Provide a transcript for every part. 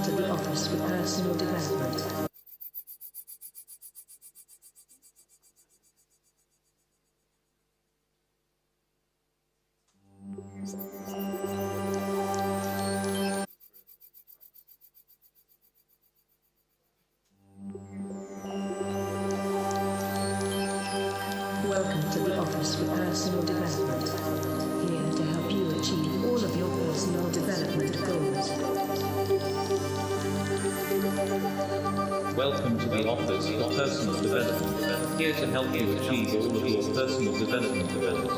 Welcome to the Office for Personal Development. Welcome to the Office for Personal Development. Here to help you achieve all of your personal development goals. Welcome to the Office for Personal Development. Here to help you achieve all of your personal development goals.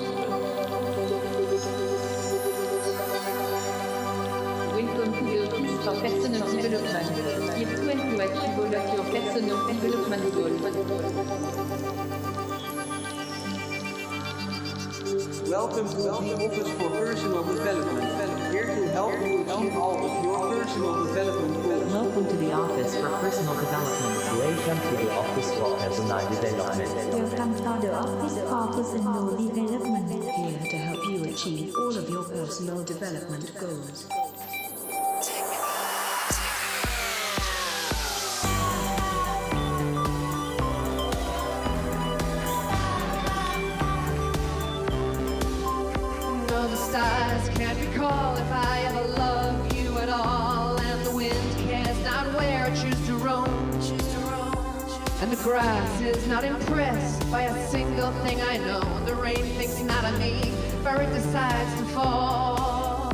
Welcome to the Office for Personal Development. Here to help you achieve all of your personal development goals. Welcome to the Office for Personal Development. Here to help you achieve all of your personal development goals. Welcome to the Office for Personal Development. Welcome to the Office for Personal Development. Welcome to the Office for Personal Development. Here to help you achieve all of your personal development goals. Stars can't recall if I ever loved you at all, and the wind cares not where I choose to roam, and the grass is not impressed by a single thing I know, and the rain thinks not of me, for it decides to fall.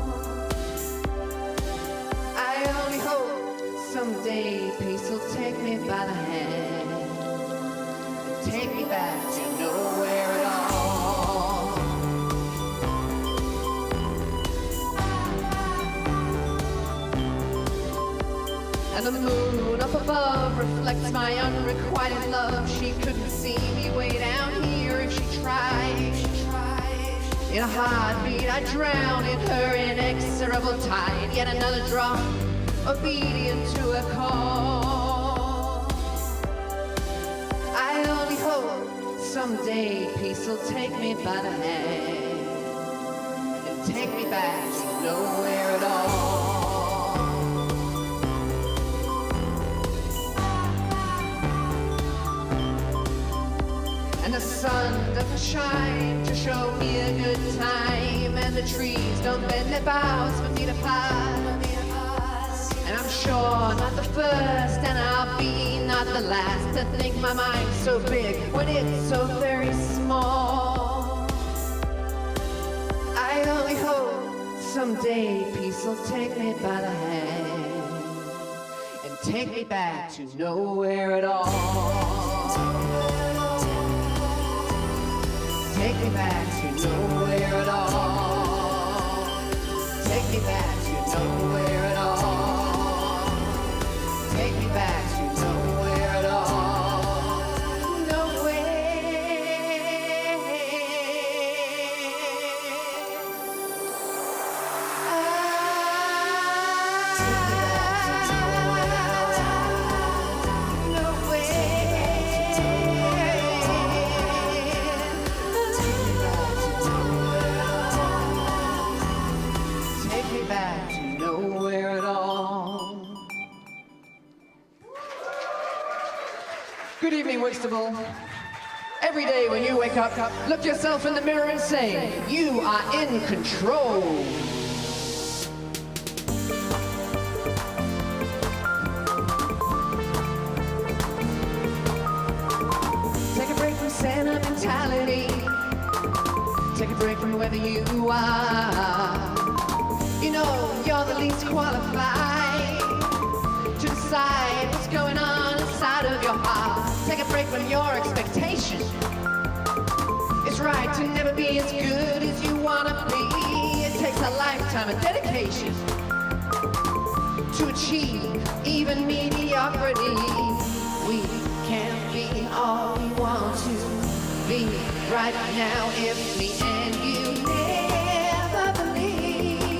I only hope someday peace will take me by the hand and take me back to nowhere at all. And the moon up above reflects my unrequited love. She couldn't see me way down here if she tried. In a heartbeat I drown in her inexorable tide. Yet another drop, obedient to a call. I only hope someday peace will take me by the hand and take me back to nowhere at all. And the sun doesn't shine to show me a good time, and the trees don't bend their boughs for me to pass. And I'm sure not the first, and I'll be not the last to think my mind's so big when it's so very small. I only hope someday peace will take me by the hand and take me back to nowhere at all. Take me back to nowhere at all. Take me back to nowhere at all. Take me back to nowhere at all. Nowhere. Back to nowhere at all. Good evening, Whitstable. Every day when you wake up, look yourself in the mirror and say, you are in control. Take a break from sentimentality. Take a break from whoever you are. You know you're the least qualified to decide what's going on inside of your heart. Take a break from your expectation. It's right to never be as good as you want to be. It takes a lifetime of dedication to achieve even mediocrity. We can't be all we want to be right now if me and you never believe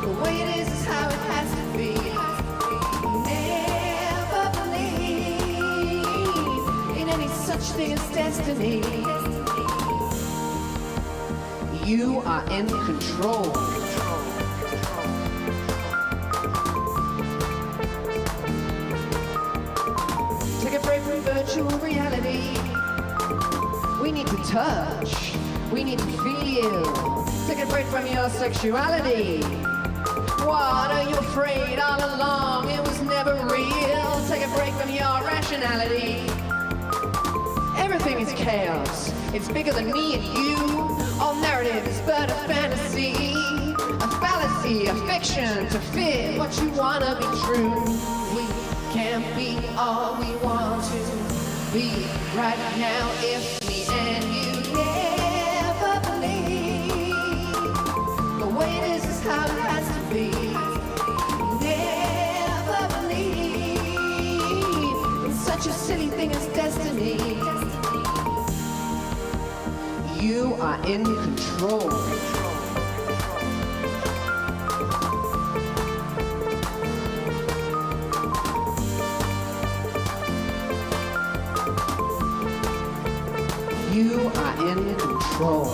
the way it is how it has to be. Never believe in any such thing as destiny. You are in control. to touch. We need to feel. Take a break from your sexuality. What are you afraid all along? It was never real. Take a break from your rationality. Everything is chaos. It's bigger than me and you. All narrative is but a fantasy, a fallacy, a fiction to fit what you wanna be true. We can't be all we want to be right now if me and you never believe the way it is how it has to be. Never believe in such a silly thing as destiny. You are in control. You are in control.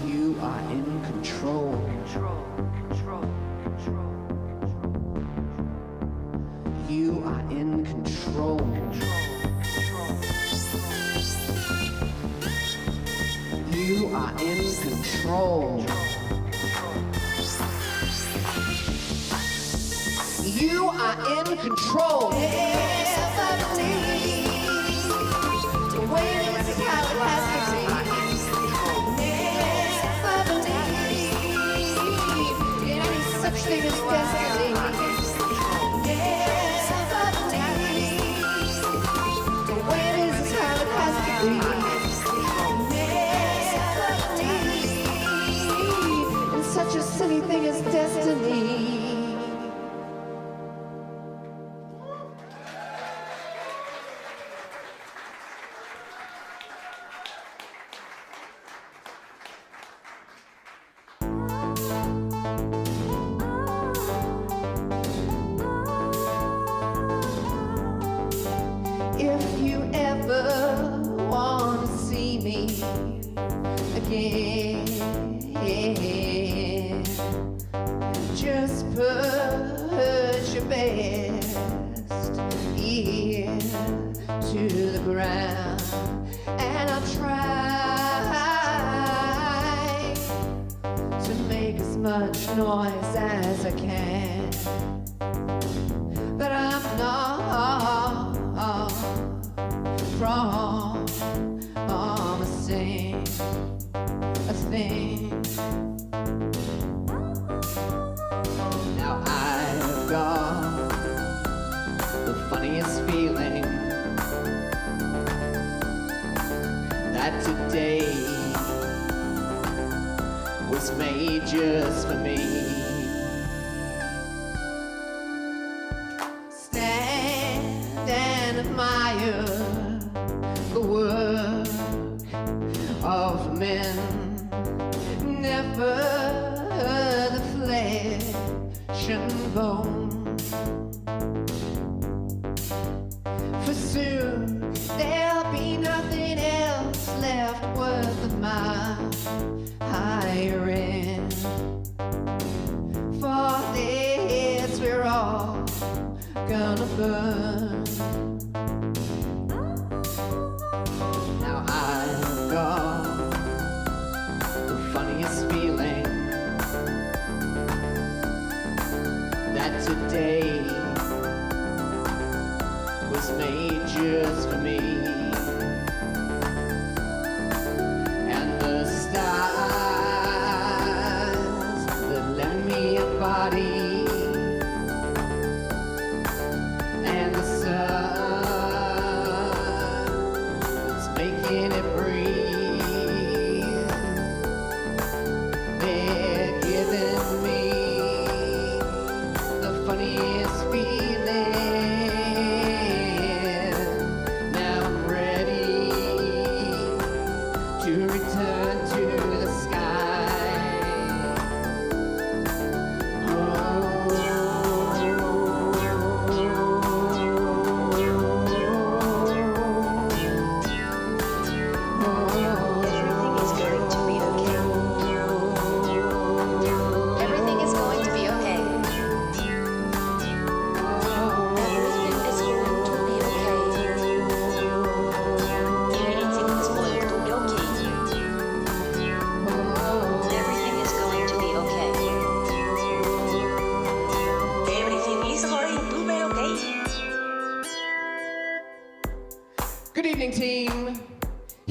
You are in control. You are in control. You are in control. You are in control. Never believe the way it is how it has to be. Never believe in any such thing as destiny. Never believe the way it is how it has to be. Such a silly thing as destiny. If you ever want to see me again, just put your best ear to the ground, and I'll try to make as much noise as I can. But I'm not promising a thing. Now I've got the funniest feeling that today was made just for me. Stand and admire the work of men, never the flesh and bone. For soon there'll be nothing else left worth of my hiring. For this we're all gonna burn. Now I've got the funniest feeling that today was made just for me. And the stars that lend me a body, and the sun that's making it breathe, they're giving me the funniest feeling. Now I'm ready to return to the sky. Oh.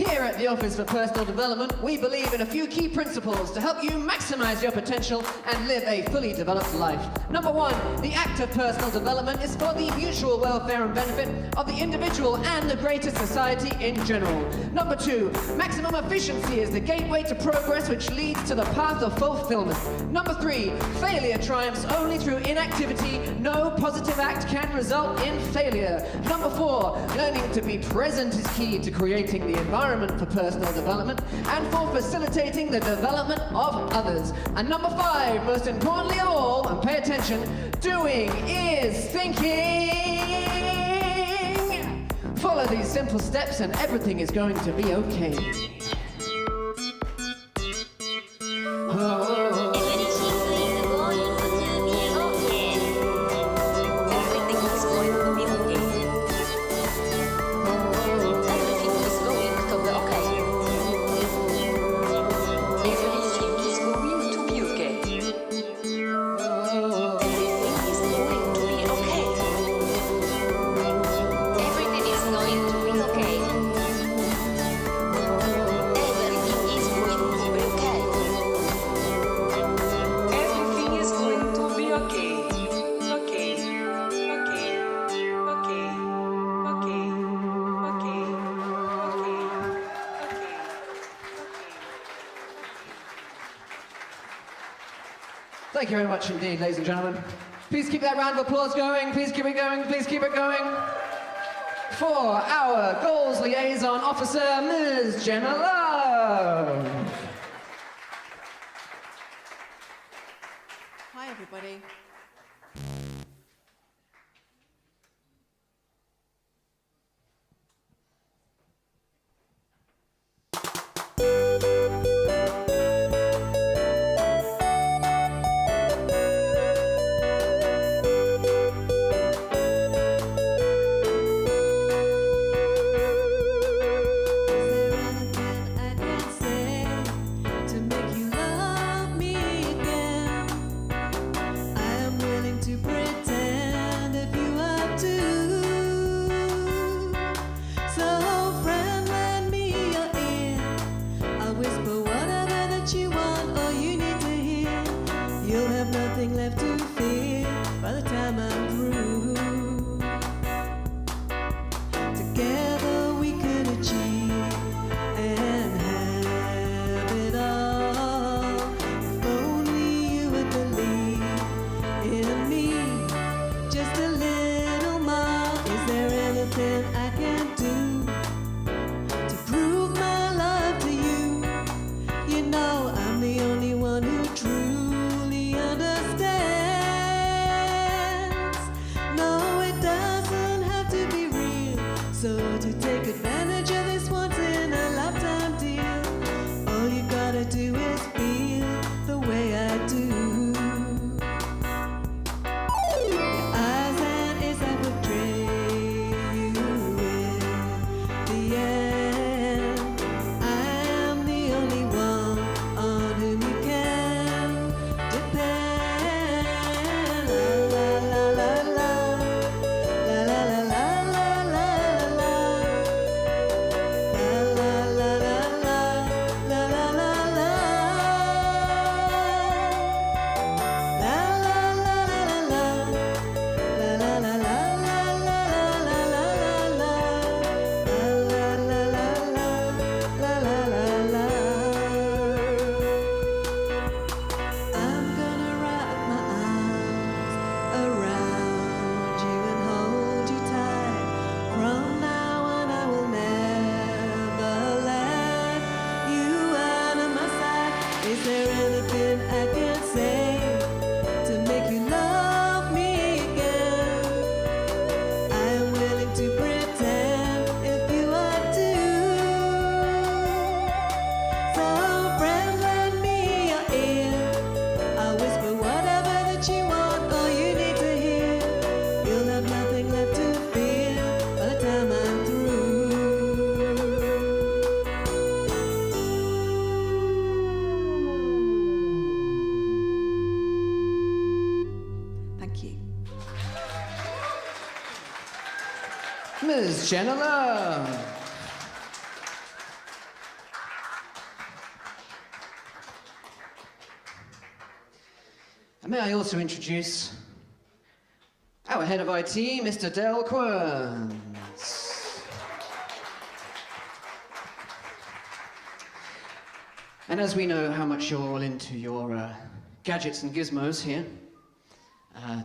Here at the Office for Personal Development, we believe in a few key principles to help you maximize your potential and live a fully developed life. Number one, the act of personal development is for the mutual welfare and benefit of the individual and the greater society in general. Number two, maximum efficiency is the gateway to progress which leads to the path of fulfillment. Number three, failure triumphs only through inactivity. No positive act can result in failure. Number four, learning to be present is key to creating the environment for personal development and for facilitating the development of others. And number five, most importantly of all, and pay attention, doing is thinking. Follow these simple steps and everything is going to be okay. Thank you very much indeed, ladies and gentlemen. Please keep that round of applause going. Please keep it going. Please keep it going. For our Goals Liaison Officer, Ms. Jenna Love. Hi, everybody. Ms. Jenna Love. And may I also introduce our head of IT, Mr. Del Querns. And as we know how much you're all into your gadgets and gizmos here,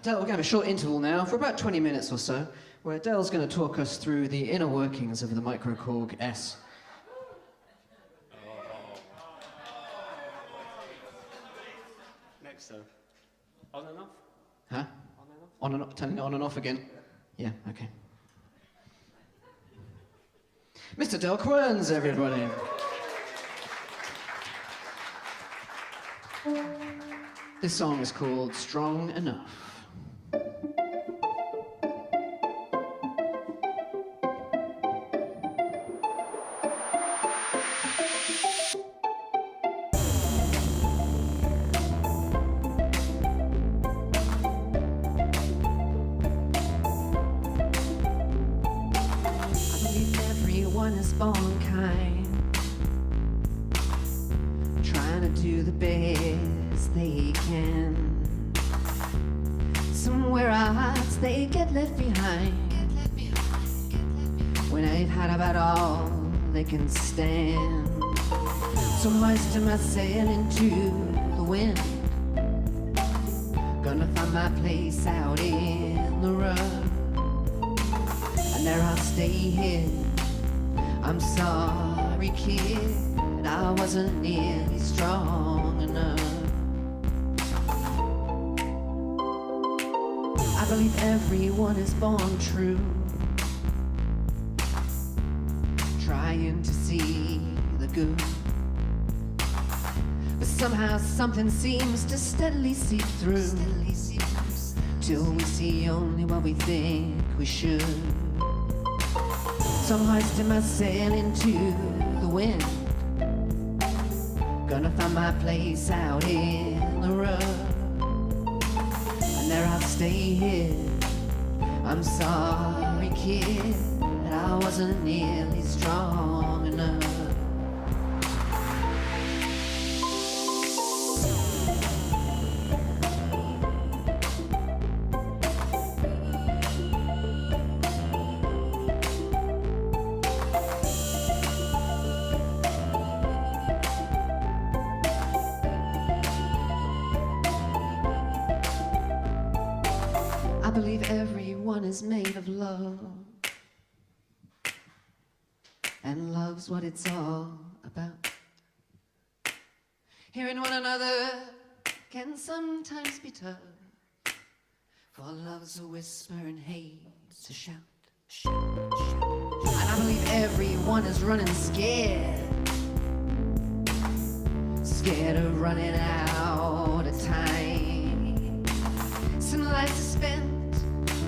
Del, we're going to have a short interval now for about 20 minutes or so, where Del's going to talk us through the inner workings of the Microkorg S. Next, on and off? Huh? On and off? Turning it on and off again? Yeah, okay. Mr. Del Querns, everybody. This song is called Strong Enough. Can stand. So hoisting my sail into the wind, gonna find my place out in the road, and there I'll stay hid. I'm sorry, kid, I wasn't nearly strong enough. I believe everyone is born true, trying to see the good, but somehow something seems to steadily seep through, till we see only what we think we should. So I'm hoisting my sail into the wind, gonna find my place out in the road, and there I'll stay hid. I'm sorry, kid, I wasn't nearly strong enough. I believe everyone is made of love, and love's what it's all about. Hearing one another can sometimes be tough, for love's a whisper and hate's a shout. And I believe everyone is running scared, scared of running out of time. Some lives are spent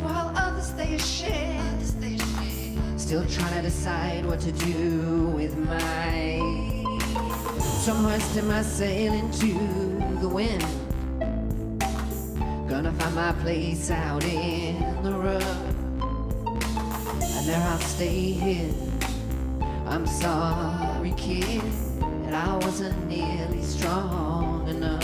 while others they are shared, still trying to decide what to do with mine. So I'm hoisting my sail into the wind, gonna find my place out in the road, and there I'll stay hid. I'm sorry, kid, that I wasn't nearly strong enough.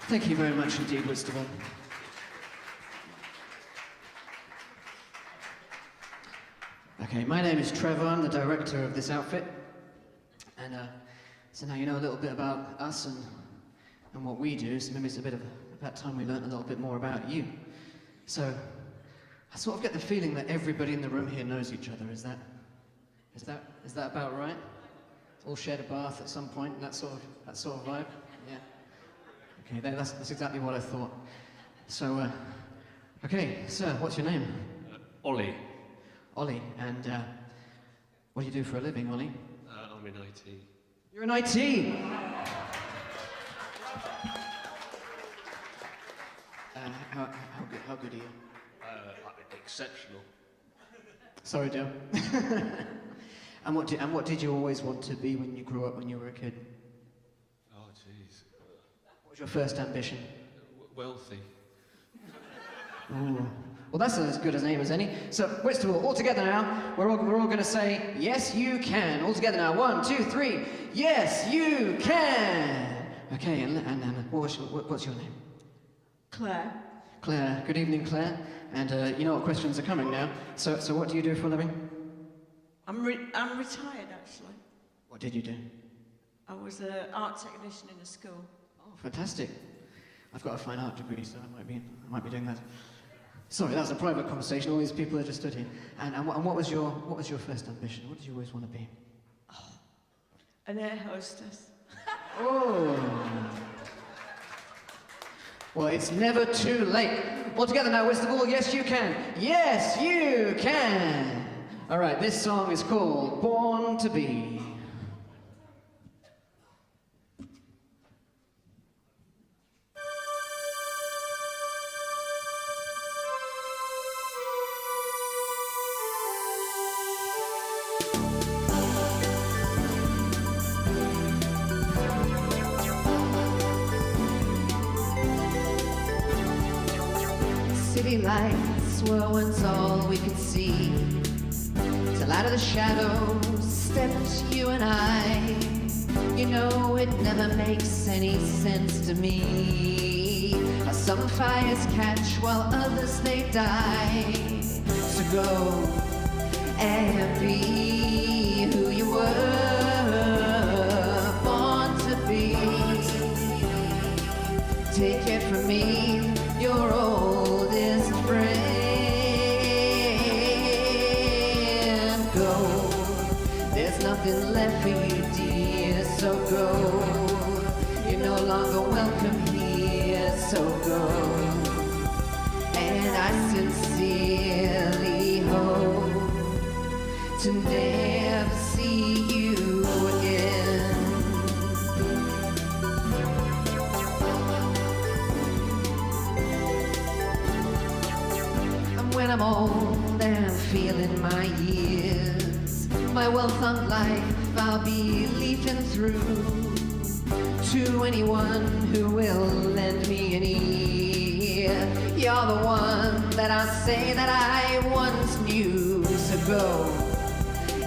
Thank you very much indeed, Wisdom. Okay, my name is Trevor, I'm the director of this outfit. And so now you know a little bit about us and what we do, so maybe it's a bit of about time we learned a little bit more about you. So, I sort of get the feeling that everybody in the room here knows each other, is that about right? All shared a bath at some point, that sort of vibe? Yeah. Okay, that's exactly what I thought. So, okay, sir, what's your name? Ollie. Ollie, and what do you do for a living, Ollie? I'm in IT. You're in IT! How good are you? Exceptional. Sorry, Joe. And what did you always want to be when you grew up, when you were a kid? Oh, jeez. What was your first ambition? Wealthy. Ooh. Well, that's as good a name as any. So, Whitstable, all together now. We're all going to say, yes, you can. All together now. 1, 2, 3. Yes, you can. Okay, and what's your name? Claire. Claire. Good evening, Claire. And you know what questions are coming now. So what do you do for a living? I'm retired, actually. What did you do? I was an art technician in a school. Oh, fantastic. I've got a fine art degree, so I might be doing that. Sorry, that was a private conversation. All these people are just stood here. And what was your first ambition? What did you always want to be? An air hostess. Oh. Well, it's never too late. All together now, Whitstable. Yes, you can. Yes, you can. All right, this song is called Born to Be. City lights were once all we could see, till out of the shadows stepped you and I. You know it never makes any sense to me how some fires catch while others they die. So go and be who you were born to be. Take it from me, your oldest friend. Go, there's nothing left for you, dear, so go. You're no longer welcome here, so go. And I sincerely hope to never see you again. When I'm old and I'm feeling my years, my well-thumbed life I'll be leafing through to anyone who will lend me an ear. You're the one that I say that I once knew. So go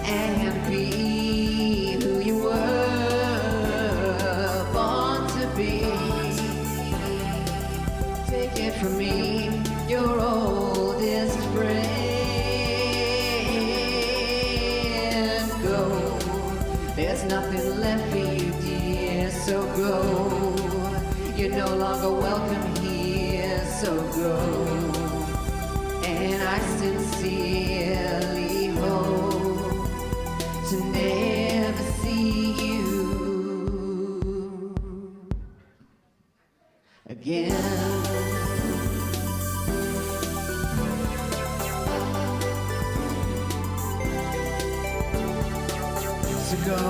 and be who you were born to be. Take it from me, your oldest friend. Go, there's nothing left for you, dear, so go. You're no longer welcome here, so go. And I sincerely hope to never see you again. To go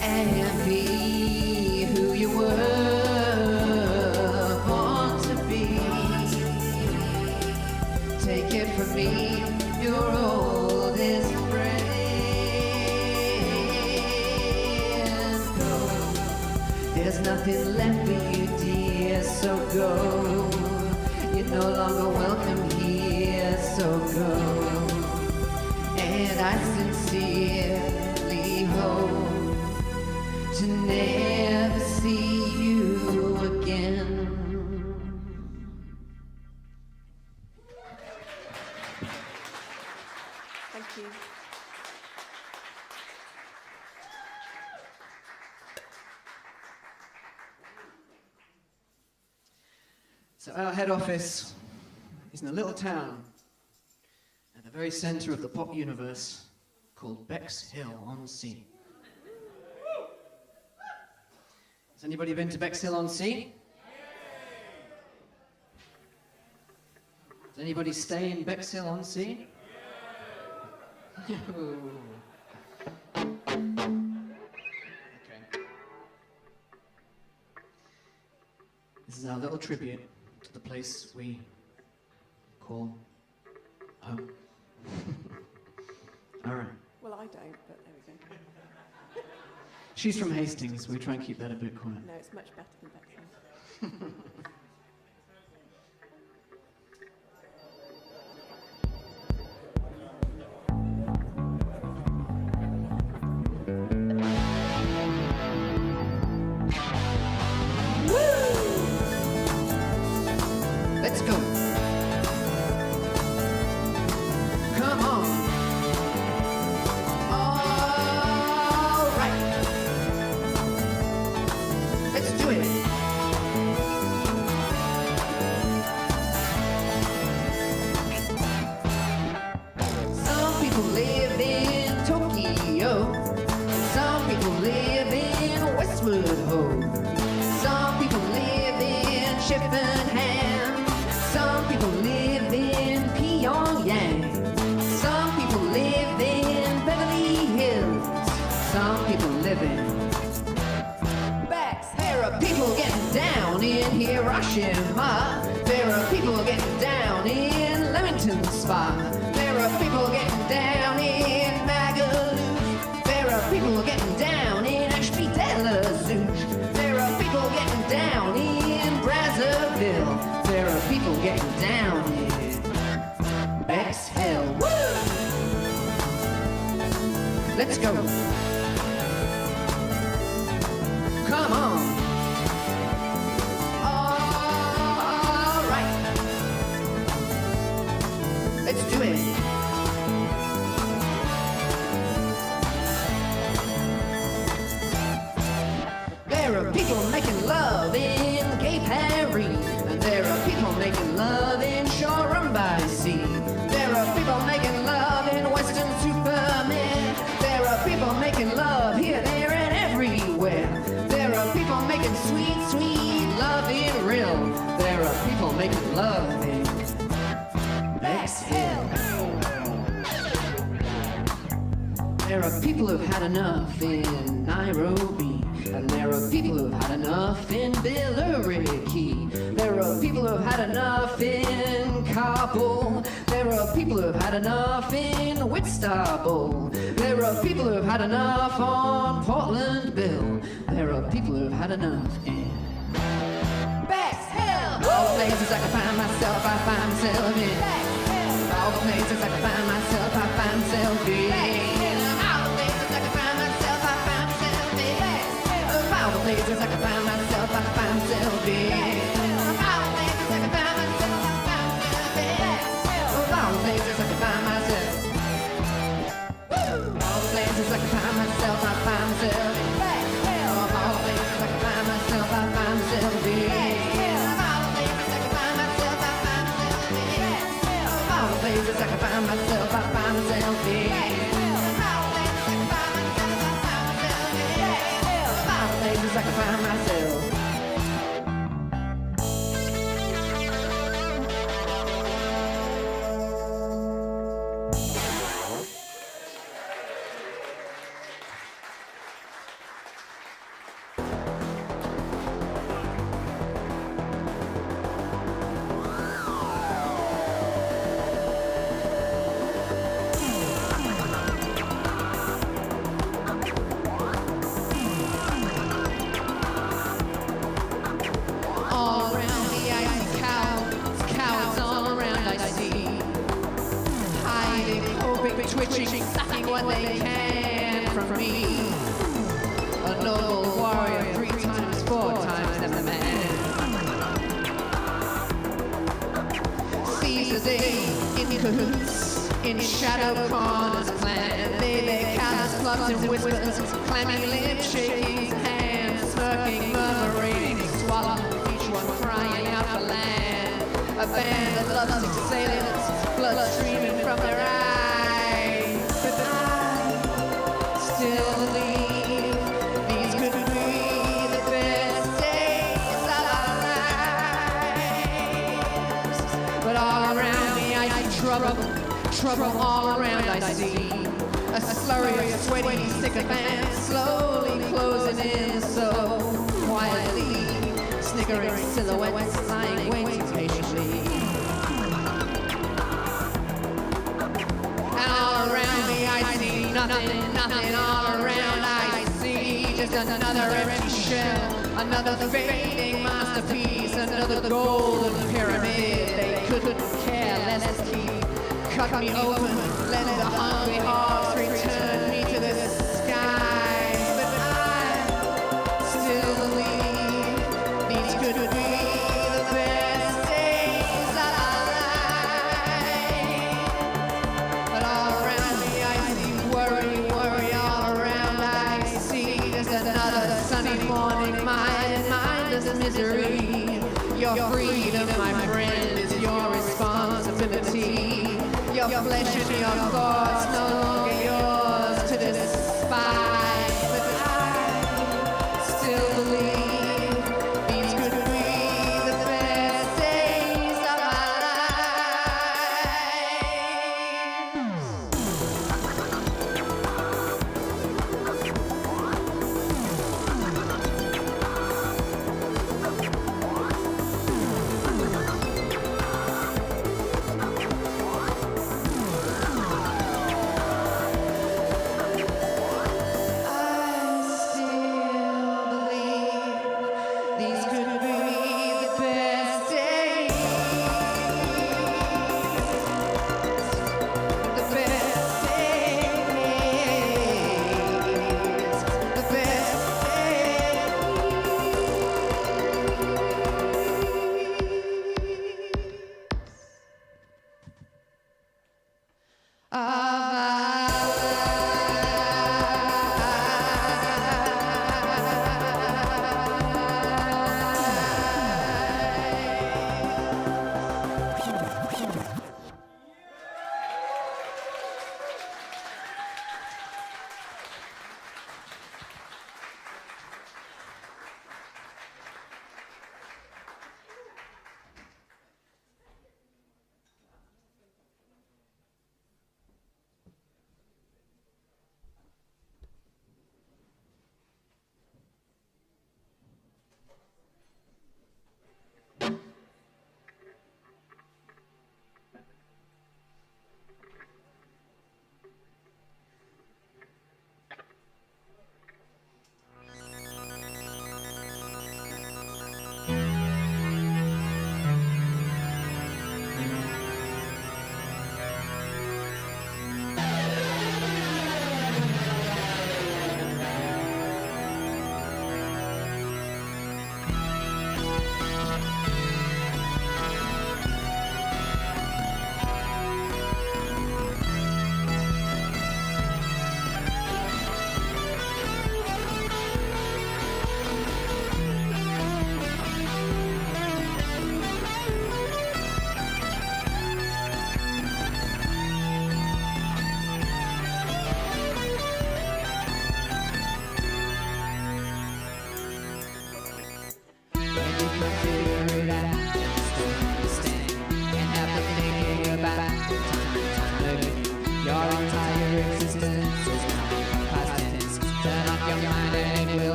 and be who you were born to be. Take it from me, your oldest friend. Go, there's nothing left for you, dear, so go. You're no longer welcome here, so go. And I sincerely hope to never see you again. Thank you. So our head office is in a little town at the very centre of the pop universe called Bexhill-on-Sea. Has anybody been to Bexhill-on-Sea? Does anybody stay in Bexhill-on-Sea? Okay. is our little tribute to the place we call home. All right. Well, I don't, but there we go. She's from Hastings. We try and keep that a bit quiet. No, it's much better than Bexley. Let's go. Come on. All right. Let's do it. Some people live in Tokyo. Some people live in Westwood Ho. Some people live in Chippenham. Some people live in Pyongyang. Some people live in Beverly Hills. Some people live in Bex. There are people getting down in Hiroshima. There are people getting down in Leamington Spa. There are people getting down in Magaluf. There are people getting down in Ashby-de-la-Zouch. There are people getting down in Brazzaville. There are people getting down in Bexhill. Woo! Let's go. Come on. All right. Let's do it. There are people making love in Cape Harry, and there are people making love in Shoreham by Sea. There are people making love in Western Superman. There are people making love here, there, and everywhere. There are people making sweet, sweet love in real. There are people making love in Bexhill. There are people who've had enough in Nairobi. And there are people who've had enough in Billericay. There are people who've had enough in Kabul. There are people who've had enough in Whitstable. There are people who've had enough on Portland Bill. There are people who've had enough in Bexhill. All the places I can find myself, I find myself in Bexhill. All the places I can find myself, I find myself in All the places I can find myself, I find myself in all the places I can find myself, I find myself in. All the places I can find myself, I find myself in. All the places I can find myself. All the places I can find myself, I find myself in. All the places I can find myself, I find myself in. All the places I can find myself, I find myself in. All the places I can find myself, I find myself in. Places I can find myself. Twitching, sucking what they can from me. A noble warrior, 3 times, 4 times the man. Seize the day in cahoots, in shadow corners clan. They cast clubs and whispers, clammy lips, shaking hands, smirking, murmuring, swallowing, each one crying out for land. A band of lovesick sailors, blood streaming from their eyes. Still believe these could be the best days of our lives. But all around me I see trouble all around I see. A slurry of sweaty sycophants slowly closing in so quietly. flickering silhouettes lying waiting patiently. And all around me I see nothing, nothing. All around I see just another empty shell, another fading masterpiece, another golden pyramid. They couldn't care less to keep. Cut me open, let the hungry hogs return me to the sky. But I still believe these could be the best days of our life. But all around me I see worry, worry. All around I see just another sunny morning, mindless misery. Your freedom, my friend, is your responsibility. Your flesh and your thoughts no longer yours to despise. But I still believe these could be the best days of our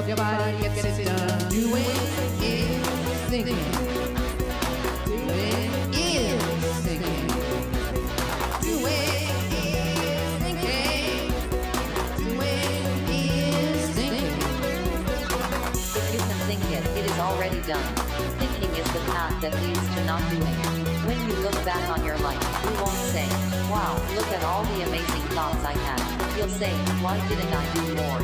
Your body gets it done. Doing is thinking. Doing is thinking. Doing is thinking. Doing is thinking. If you can think it, it is already done. Thinking is the path that leads to not doing. When you look back on your life, you won't say, wow, look at all the amazing thoughts I had. You'll say, why didn't I do more?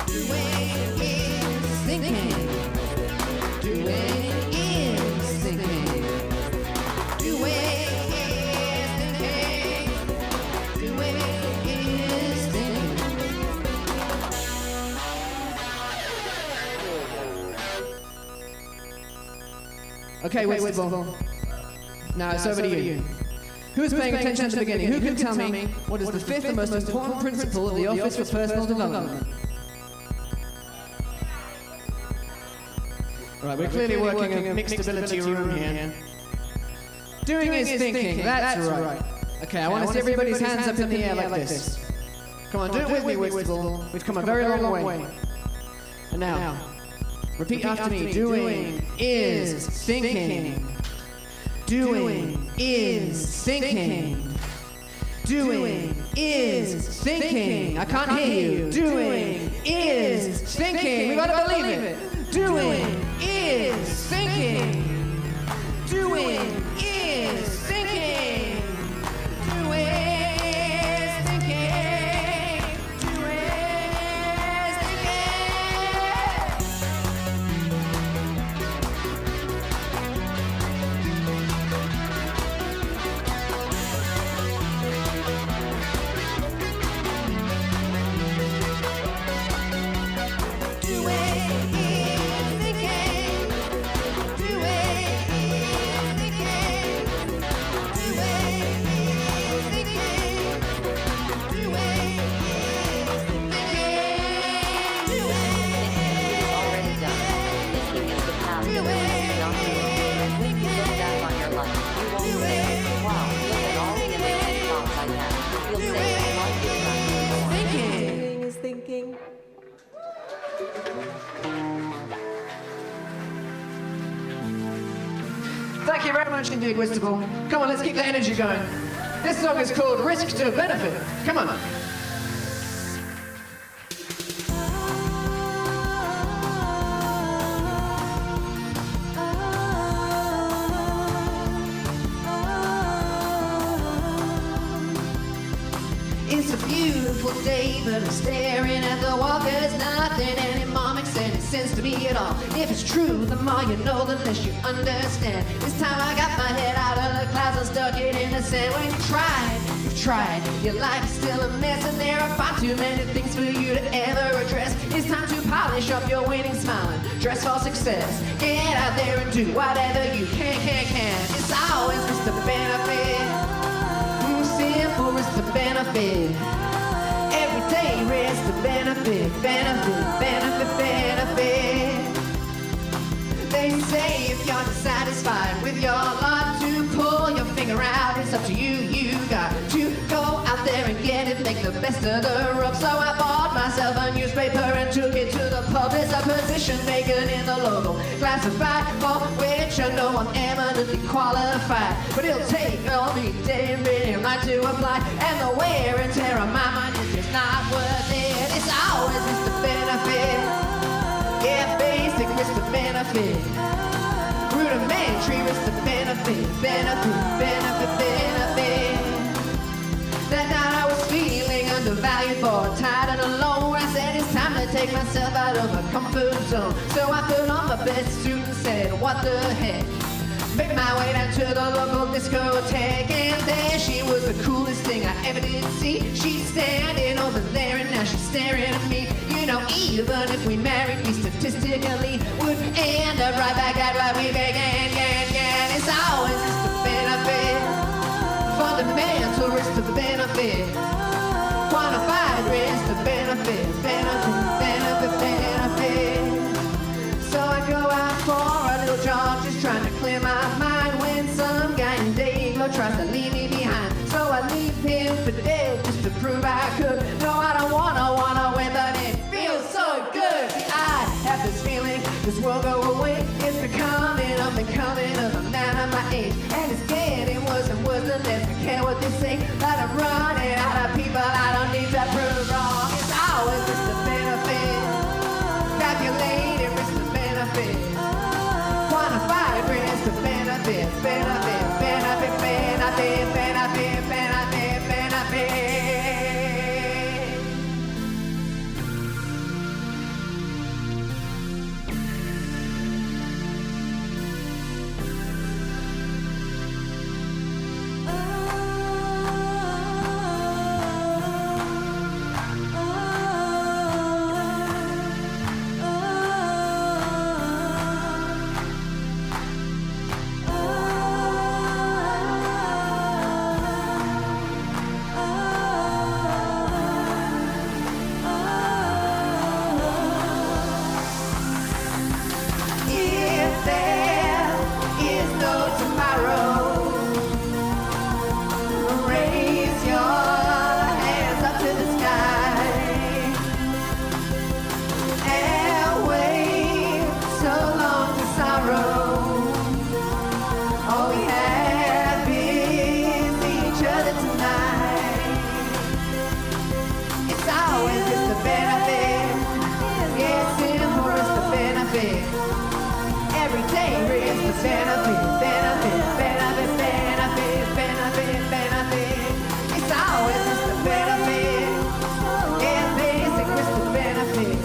Doing is thinking. Doing is thinking. Doing is thinking. Doing is thinking. Okay, Whitstable. Now it's over to you. Who is paying attention at the beginning? Who can tell me what is the fifth and most important principle of the Office for Personal Development? Right, we're clearly working a mixed ability room here. Doing is thinking, that's right. Okay, I want to see everybody's hands up in the air like this. Come on, do it with me, Whitstable. We've come a very long way. And now, repeat after me. Doing is thinking. Doing is thinking. Doing is thinking. I can't hear you. Doing is thinking. We gotta believe it. Doing is thinking. Doing is thinking. Doing is thinking. Doing is Thank you very much indeed, Whitstable. Come on, let's keep the energy going. This song is called Risk to Benefit. Come on. It's a beautiful day, but I'm staring at the wall, 'cause nothing anymore makes any sense to me at all. If it's true, the more you know, the less you understand. This time I got my head out of the clouds and stuck it in the sand. When you've tried, your life is still a mess, and there are far too many things for you to ever address. It's time to polish up your winning smile and dress for success. Get out there and do whatever you can. It's always just a benefit. Simple is the benefit. Every day is the benefit. They say if you're dissatisfied with your lot, to pull your finger out, it's up to you. You got to go out there and get it, make the best of the rope. So I bought myself a newspaper and took it to the pub. There's a position vacant in the local classified, for which I know I'm eminently qualified. But it'll take all the day and really night to apply, and the wear and tear on my mind is just not worth it. It's always just a benefit. Yeah, basic is the benefit. Rudimentary is the benefit. That night I was feeling undervalued, bored, tired and alone. I said it's time to take myself out of my comfort zone. So I put on my best suit and said, what the heck? Made my way down to the local discotheque, and there she was, the coolest thing I ever did see. She's standing over there and now she's staring at me. You know, even if we married, we statistically would end up right back at where we began. It's always just a benefit. Fundamental risk to the benefit. Quantified risk to benefit. So I go out for a little jog, just trying to clear my mind, when some guy in Dayglow tries to leave me behind. So I leave him for dead just to prove I could. No, I don't wanna win, but it feels so good. See, I have this feeling this won't go away. It's becoming, I'm becoming of a man of my age, and it's getting worse and worse the less I care what they say. That I'm running out of people I don't need to prove wrong. It's always just a benefit. Calculated risk to benefit. Quantified risk to benefit. benefit. It's always just a benefit. Yeah, basic with the benefit.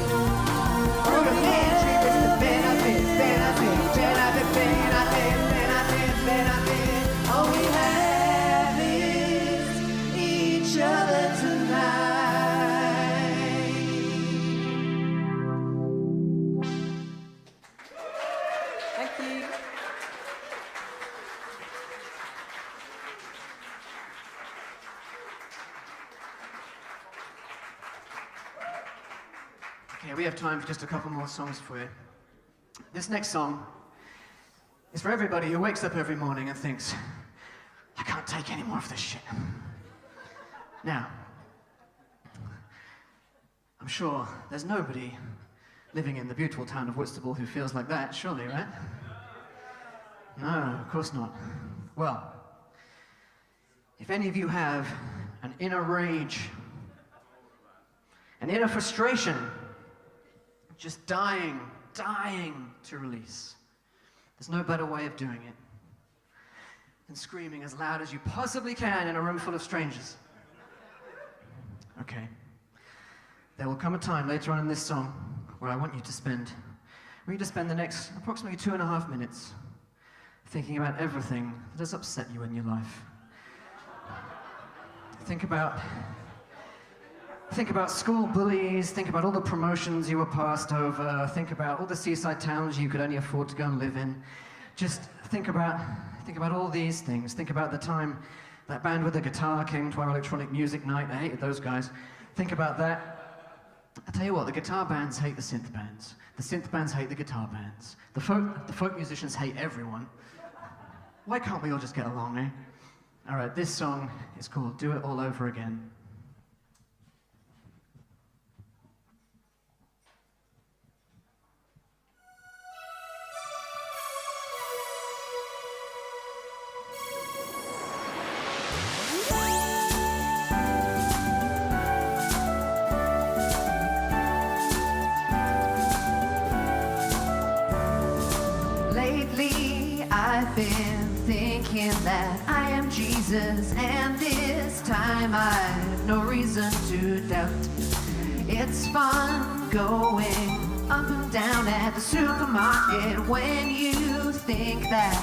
Rudimentary with the benefit. All we have is each other tonight. Thank you. Okay, we have time for just a couple more songs for you. This next song is for everybody who wakes up every morning and thinks, I can't take any more of this shit. Now, I'm sure there's nobody living in the beautiful town of Whitstable who feels like that, surely, right? No, of course not. Well, if any of you have an inner rage, an inner frustration, just dying to release, there's no better way of doing it than screaming as loud as you possibly can in a room full of strangers. Okay. There will come a time later on in this song where I want you to spend the next approximately 2.5 minutes thinking about everything that has upset you in your life. Think about school bullies, think about all the promotions you were passed over, think about all the seaside towns you could only afford to go and live in. Just think about all these things. Think about the time that band with the guitar came to our electronic music night. I hated those guys. Think about that. I tell you what, the guitar bands hate the synth bands. The synth bands hate the guitar bands. The folk musicians hate everyone. Why can't we all just get along, eh? All right, this song is called Do It All Over Again. Lately, I've been thinking that I am Jesus, and this time I've no reason to doubt. It's fun going up and down at the supermarket when you think that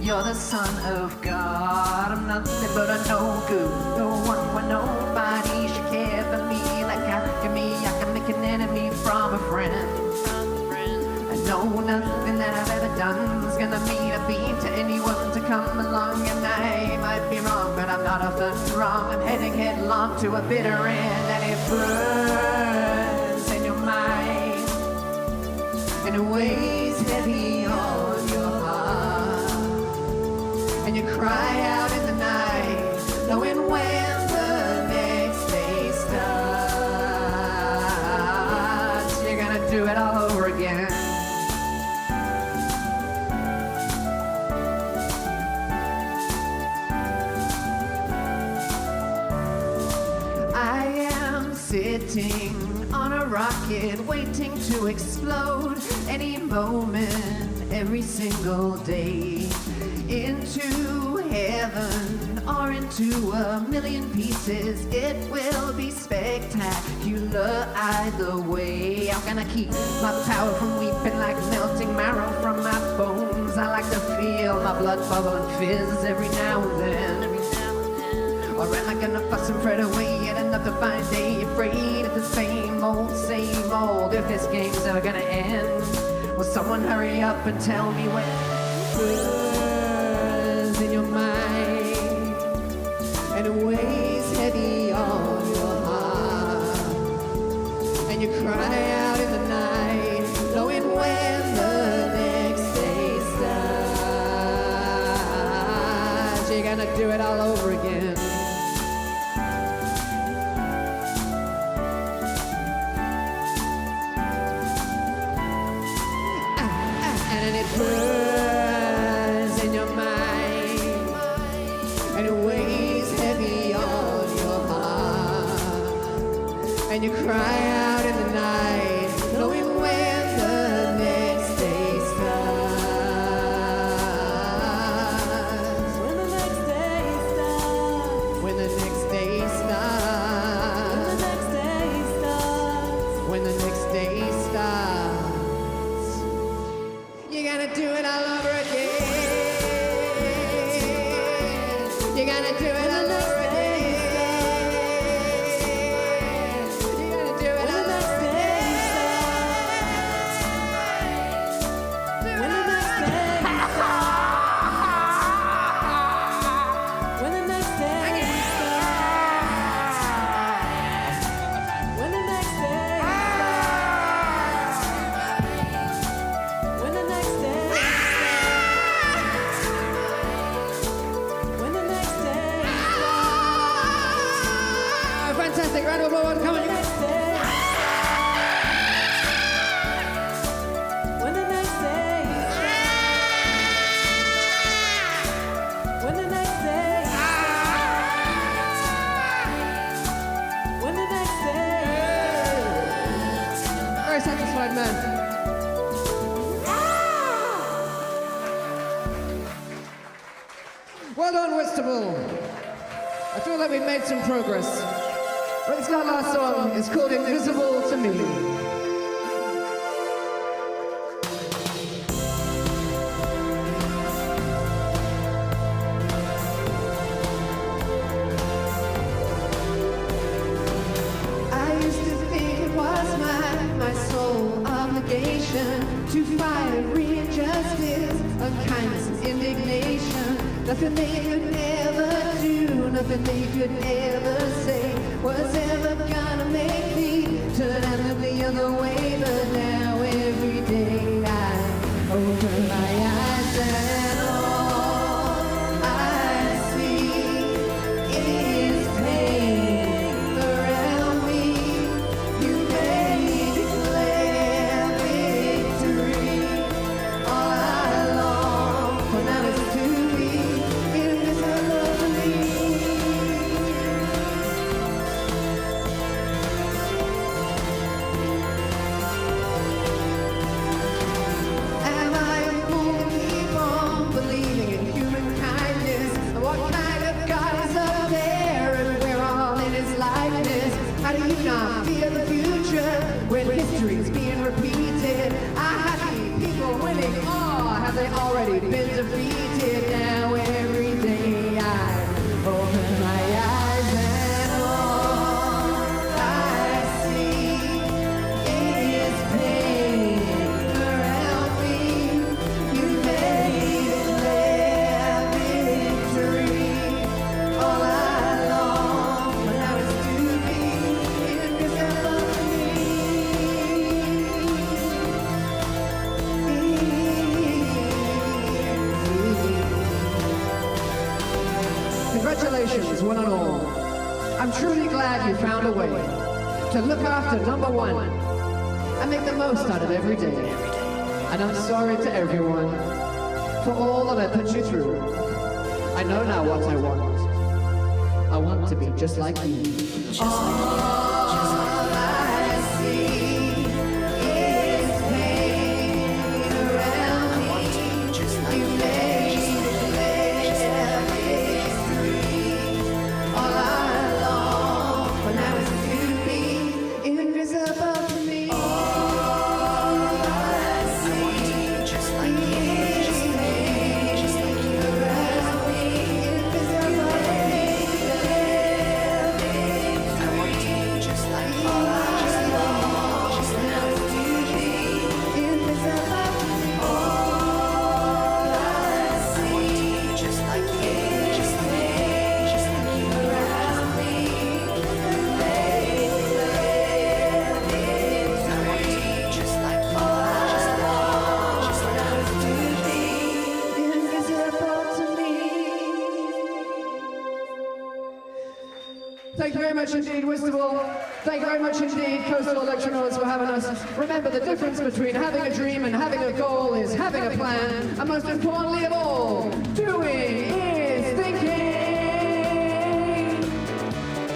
you're the son of God. I'm nothing but a no good, no one where nobody should care for me. Like I can make an enemy from a friend. I know nothing that I've ever done is gonna mean a beat to anyone to come along, and I might be wrong, but I'm not often wrong. I'm heading headlong to a bitter end, and it burns in your mind, and it weighs heavy on your heart, and you cry out in the night, knowing when the next day starts, you're gonna do it all over again. Sitting on a rocket, waiting to explode any moment, every single day, into heaven or into a million pieces. It will be spectacular either way. I'm gonna keep my power from weeping like melting marrow from my bones. I like to feel my blood bubble and fizz every now and then. Or am I gonna fuss and fret away at another fine day, afraid of the same old, same old? If this game's ever gonna end, will someone hurry up and tell me what burns in your mind, and it weighs heavy on your heart, and you cry out in the night, knowing when the next day starts, you're gonna do it all over again. And it burns in your mind, and it weighs heavy on your heart, and you cry out in the night, knowing when the next day starts, when the next day starts. You're gonna do it all over again. You're gonna do it all over again. You're gonna do it all over again. When the next day starts. When the next day starts. When the next day starts. When the next day When the next day starts. Fantastic, round of applause, come on, you guys. When the next day starts. When the next day starts. When the next day starts. Very satisfied man. Well done, Whitstable. I feel like we've made some progress. But this last song is called Invisible to Me. I used to think it was my sole obligation to fight every injustice, unkindness and indignation. Nothing they could ever do, nothing they could ever say was ever gonna make me turn and look the other way. But now every day I open my eyes and all I see is pain around me. You may declare victory. All I long for now is to be invisible to me. Am I a fool to keep on believing in human kindness? And what kind of God is up there and we're all in his likeness? How do you not fear the future when history's being repeated? Are happy people winning or have they already been defeated? Now every day I open my eyes and all I see is pain around me. You may declare victory. All I long for now is to be invisible to me. Congratulations, one and all. I'm truly glad you found a way to look after number one and make the most out of every day. And I'm sorry to everyone for all that I put you through. I know now what I want. I want to be just like you. All I see is pain around me. You may declare victory. All I long for now is to be invisible to me. All I see just like you, just like you, just like you around me. Invisible to me. I want to be just like you. All I long for now is to be invisible to me. All I see just like you, just like you, just like you around me. You may declare victory. I want to be just like you. All I long for now is to be invisible to me. Thank you very much indeed, Whitstable. Thank you very much indeed, Coastal Electronauts, for having us. Remember, the difference between having a dream and having a goal is having a plan, and most importantly of all, doing is thinking.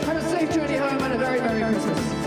Have a safe journey home and a very Merry Christmas.